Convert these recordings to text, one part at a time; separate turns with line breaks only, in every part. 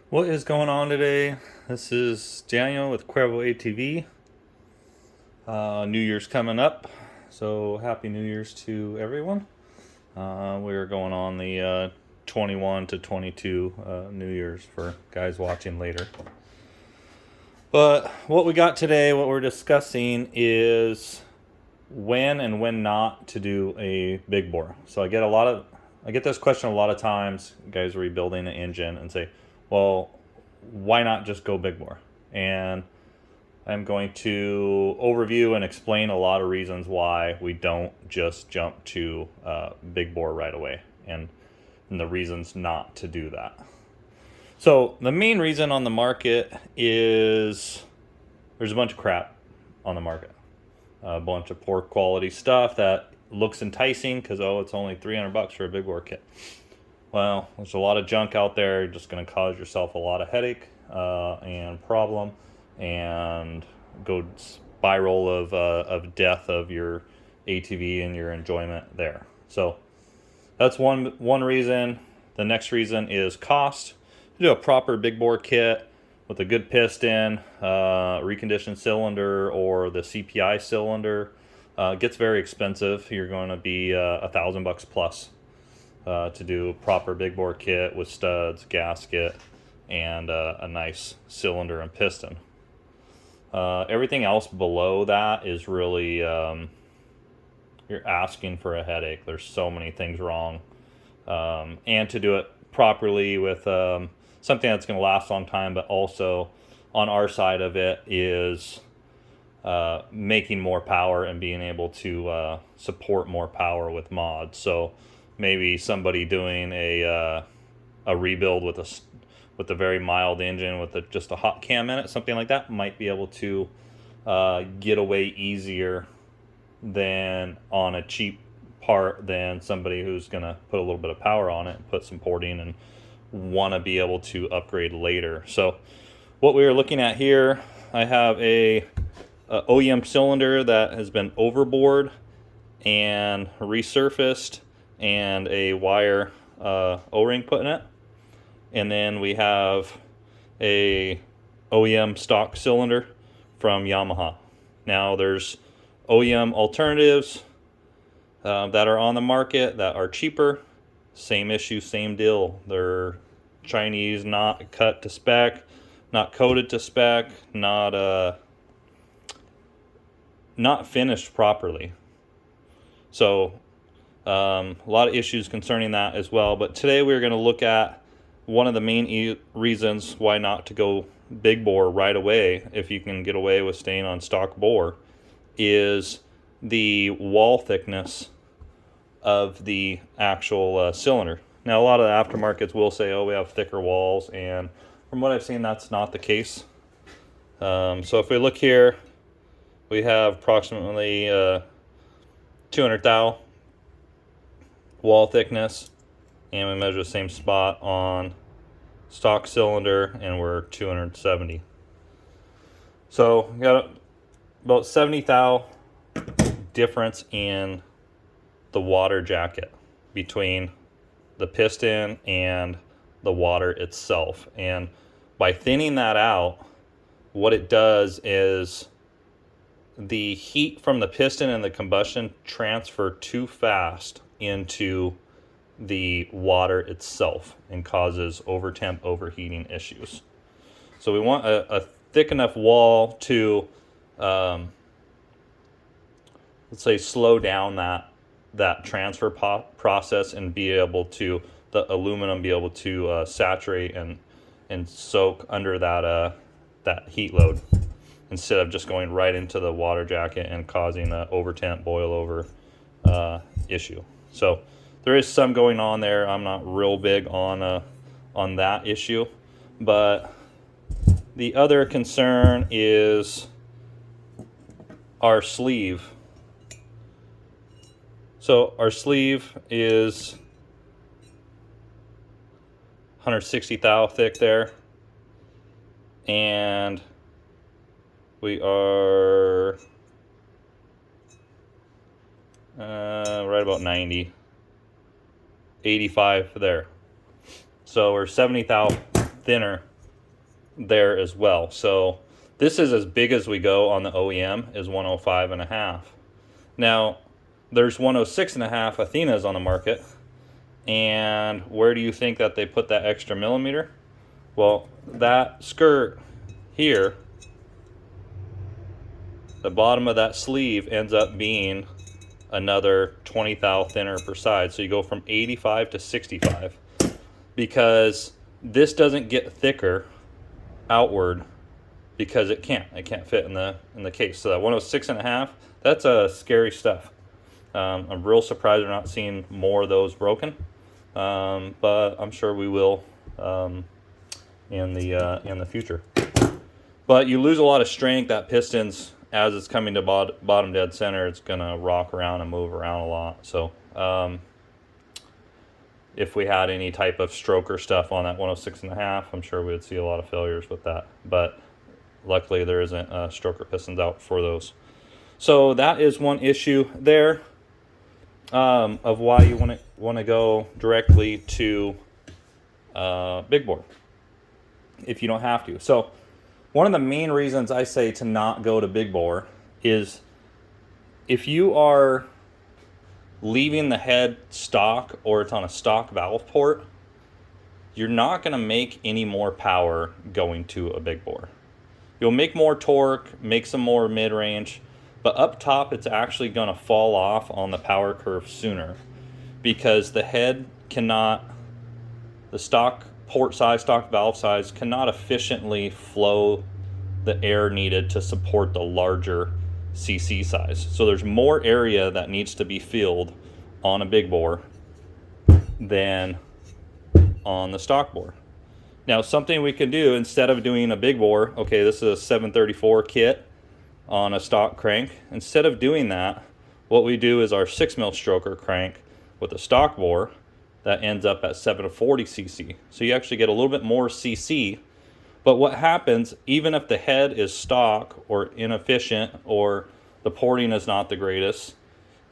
What is going on today? This is Daniel with Cuervo ATV. New Year's coming up, so happy New Year's to everyone. We're going on the 21 to 22 New Year's for guys watching later. But what we got today, what we're discussing is when and when not to do a big bore. So I get this question a lot of times. Guys are rebuilding an engine and say, well, why not just go big bore? And I'm going to overview and explain a lot of reasons why we don't just jump to big bore right away, and the reasons not to do that. So the main reason on the market is there's a bunch of crap on the market. A bunch of poor quality stuff that looks enticing because, oh, it's only $300 for a big bore kit. Well, there's a lot of junk out there. You're just going to cause yourself a lot of headache and problem, and go spiral of death of your ATV and your enjoyment there. So that's one reason. The next reason is cost. You do a proper big bore kit with a good piston, reconditioned cylinder, or the CPI cylinder. It gets very expensive. You're going to be $1,000 plus to do a proper big bore kit with studs, gasket, and a nice cylinder and piston. Everything else below that is really you're asking for a headache. There's so many things wrong, and to do it properly with something that's going to last a long time, but also on our side of it is making more power and being able to support more power with mods. So maybe somebody doing a rebuild with a very mild engine with just a hot cam in it, something like that, might be able to get away easier than on a cheap part than somebody who's going to put a little bit of power on it and put some porting and want to be able to upgrade later. So what we are looking at here, I have a OEM cylinder that has been overbored and resurfaced, and a wire O-ring put in it. And then we have a OEM stock cylinder from Yamaha. Now there's OEM alternatives that are on the market that are cheaper. Same issue, same deal. They're Chinese, not cut to spec, not coated to spec, not finished properly. So a lot of issues concerning that as well. But today we're going to look at one of the main reasons why not to go big bore right away, if you can get away with staying on stock bore, is the wall thickness of the actual cylinder. Now, a lot of the aftermarkets will say, oh, we have thicker walls, and from what I've seen, that's not the case. So if we look here, we have approximately 200 thou wall thickness, and we measure the same spot on stock cylinder, and we're 270. So we got about 70 thou difference in the water jacket between the piston and the water itself. And by thinning that out, what it does is the heat from the piston and the combustion transfer too fast into the water itself and causes overheating issues. So we want a thick enough wall to let's say slow down that transfer process, and be able to, the aluminum be able to saturate and soak under that heat load, instead of just going right into the water jacket and causing an overtemp boil over issue. So there is some going on there. I'm not real big on that issue, but the other concern is our sleeve. So our sleeve is 160 thou thick there, and we are right about 90, 85 there. So we're 70 thou thinner there as well. So this is as big as we go on the OEM, is 105.5. Now there's 106.5 Athenas on the market, and where do you think that they put that extra millimeter? Well, that skirt here, the bottom of that sleeve ends up being another 20 thou thinner per side. So you go from 85 to 65, because this doesn't get thicker outward because it can't fit in the case. So that 106.5, that's scary stuff. I'm real surprised we're not seeing more of those broken, but I'm sure we will in the future. But you lose a lot of strength. That piston's, as it's coming to bottom dead center, it's gonna rock around and move around a lot. So if we had any type of stroker stuff on that 106.5, I'm sure we would see a lot of failures with that. But luckily there isn't stroker pistons out for those. So that is one issue there, of why you want to go directly to big bore if you don't have to. So one of the main reasons I say to not go to big bore is if you are leaving the head stock or it's on a stock valve port, you're not going to make any more power going to a big bore. You'll make more torque, make some more mid-range, but up top it's actually going to fall off on the power curve sooner, because the head cannot, the stock port size, stock valve size cannot efficiently flow the air needed to support the larger CC size. So there's more area that needs to be filled on a big bore than on the stock bore. Now, something we can do instead of doing a big bore, okay, this is a 734 kit on a stock crank. Instead of doing that, what we do is our 6mm stroker crank with a stock bore that ends up at 740 cc. So you actually get a little bit more cc. But what happens, even if the head is stock or inefficient or the porting is not the greatest,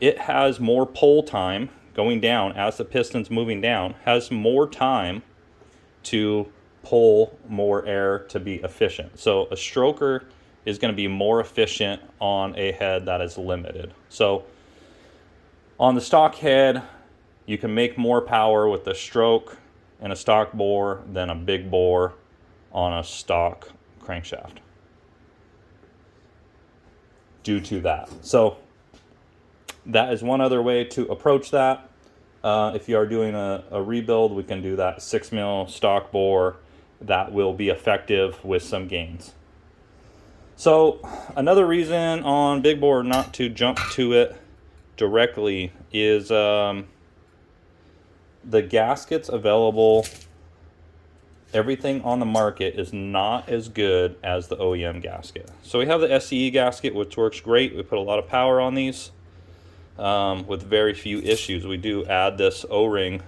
it has more pull time going down as the piston's moving down, has more time to pull more air to be efficient. So a stroker is going to be more efficient on a head that is limited. So on the stock head, you can make more power with a stroke and a stock bore than a big bore on a stock crankshaft due to that. So that is one other way to approach that. If you are doing a rebuild, we can do that 6mm stock bore. That will be effective with some gains. So another reason on big bore not to jump to it directly is the gaskets available. Everything on the market is not as good as the OEM gasket. So we have the SCE gasket, which works great. We put a lot of power on these with very few issues. We do add this O-ring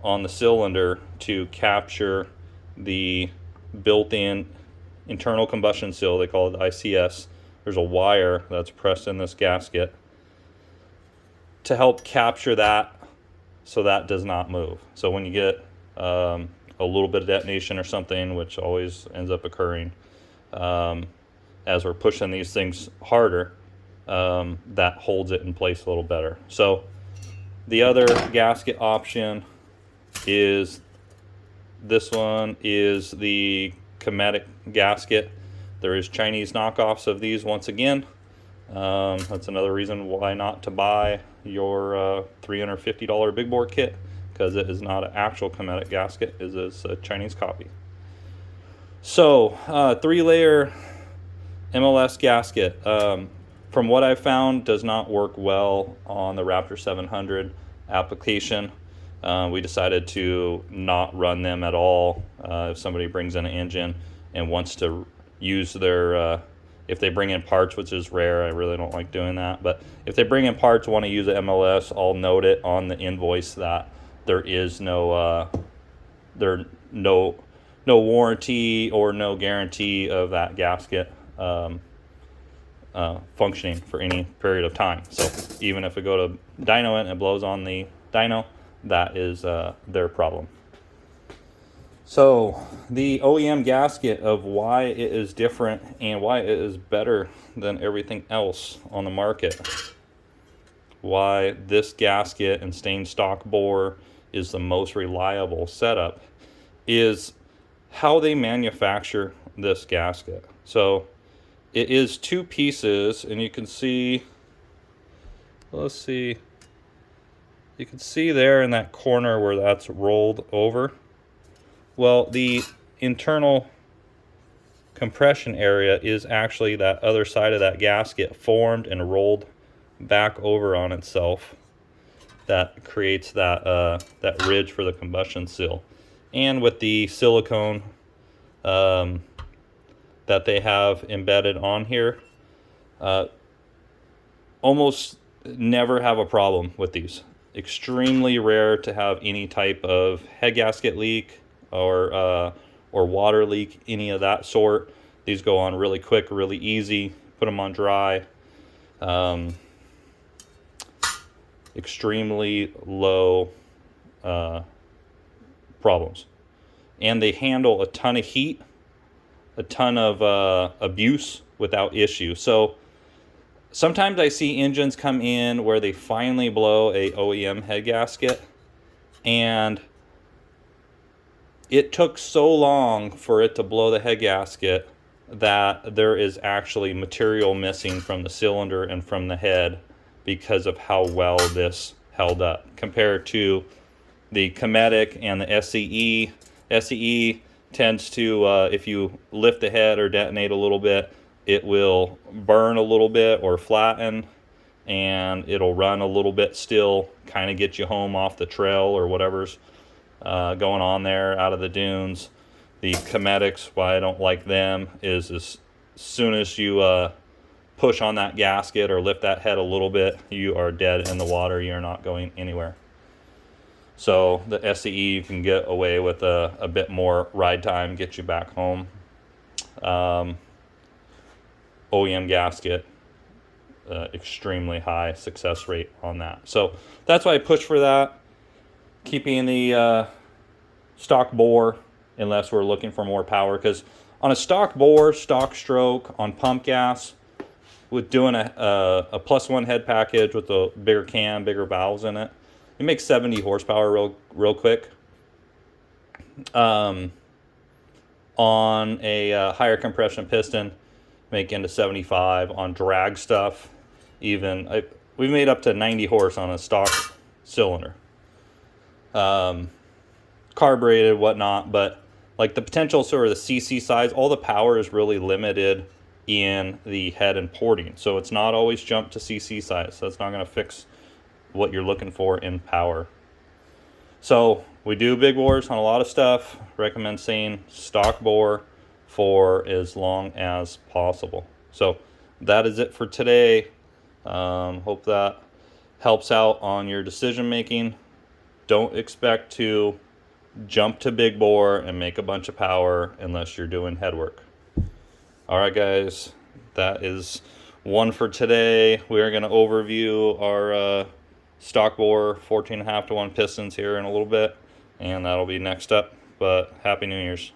on the cylinder to capture the built-in internal combustion seal. They call it ICS. There's a wire that's pressed in this gasket to help capture that so that does not move. So when you get a little bit of detonation or something, which always ends up occurring as we're pushing these things harder, that holds it in place a little better. So the other gasket option is this one, is the Kinematic Gasket. There is Chinese knockoffs of these once again. That's another reason why not to buy your $350 big bore kit, because it is not an actual Kinematic gasket, it is a Chinese copy. So 3-layer MLS gasket, from what I've found, does not work well on the Raptor 700 application. We decided to not run them at all. If somebody brings in an engine and wants to use their if they bring in parts, which is rare, I really don't like doing that, but if they bring in parts, want to use the MLS, I'll note it on the invoice that there is no warranty or no guarantee of that gasket functioning for any period of time. So even if we go to dyno and it blows on the dyno, that is their problem. So the OEM gasket of why it is different and why it is better than everything else on the market. Why this gasket and stained stock bore is the most reliable setup is how they manufacture this gasket. So it is 2 pieces, and you can see, let's see, you can see there in that corner where that's rolled over. Well, the internal compression area is actually that other side of that gasket formed and rolled back over on itself. That creates that that ridge for the combustion seal. And with the silicone that they have embedded on here, almost never have a problem with these. Extremely rare to have any type of head gasket leak or water leak, any of that sort. These go on really quick, really easy. Put them on dry. Extremely low problems. And they handle a ton of heat, a ton of abuse without issue. So sometimes I see engines come in where they finally blow a OEM head gasket, and it took so long for it to blow the head gasket that there is actually material missing from the cylinder and from the head because of how well this held up compared to the Kinematic and the SCE. SCE tends to, if you lift the head or detonate a little bit, it will burn a little bit or flatten, and it'll run a little bit still, kind of get you home off the trail or whatever's going on there out of the dunes. The Kinematics, why I don't like them, is as soon as you push on that gasket or lift that head a little bit, you are dead in the water. You're not going anywhere. So the SCE, you can get away with a bit more ride time, get you back home. OEM gasket, extremely high success rate on that. So that's why I push for that. Keeping the stock bore, unless we're looking for more power, because on a stock bore, stock stroke, on pump gas, with doing a +1 head package with a bigger cam, bigger valves in it, it makes 70 horsepower real quick. On a higher compression piston, make into 75. On drag stuff, even we've made up to 90 horse on a stock cylinder. Carbureted, whatnot, but like the potential sort of the CC size, all the power is really limited in the head and porting. So it's not always jumped to CC size. So it's not going to fix what you're looking for in power. So we do big bores on a lot of stuff. Recommend saying stock bore for as long as possible. So that is it for today. Hope that helps out on your decision making. Don't expect to jump to big bore and make a bunch of power unless you're doing head work. All right, guys, that is one for today. We are going to overview our stock bore 14.5 to 1 pistons here in a little bit, and that'll be next up. But Happy New Year's.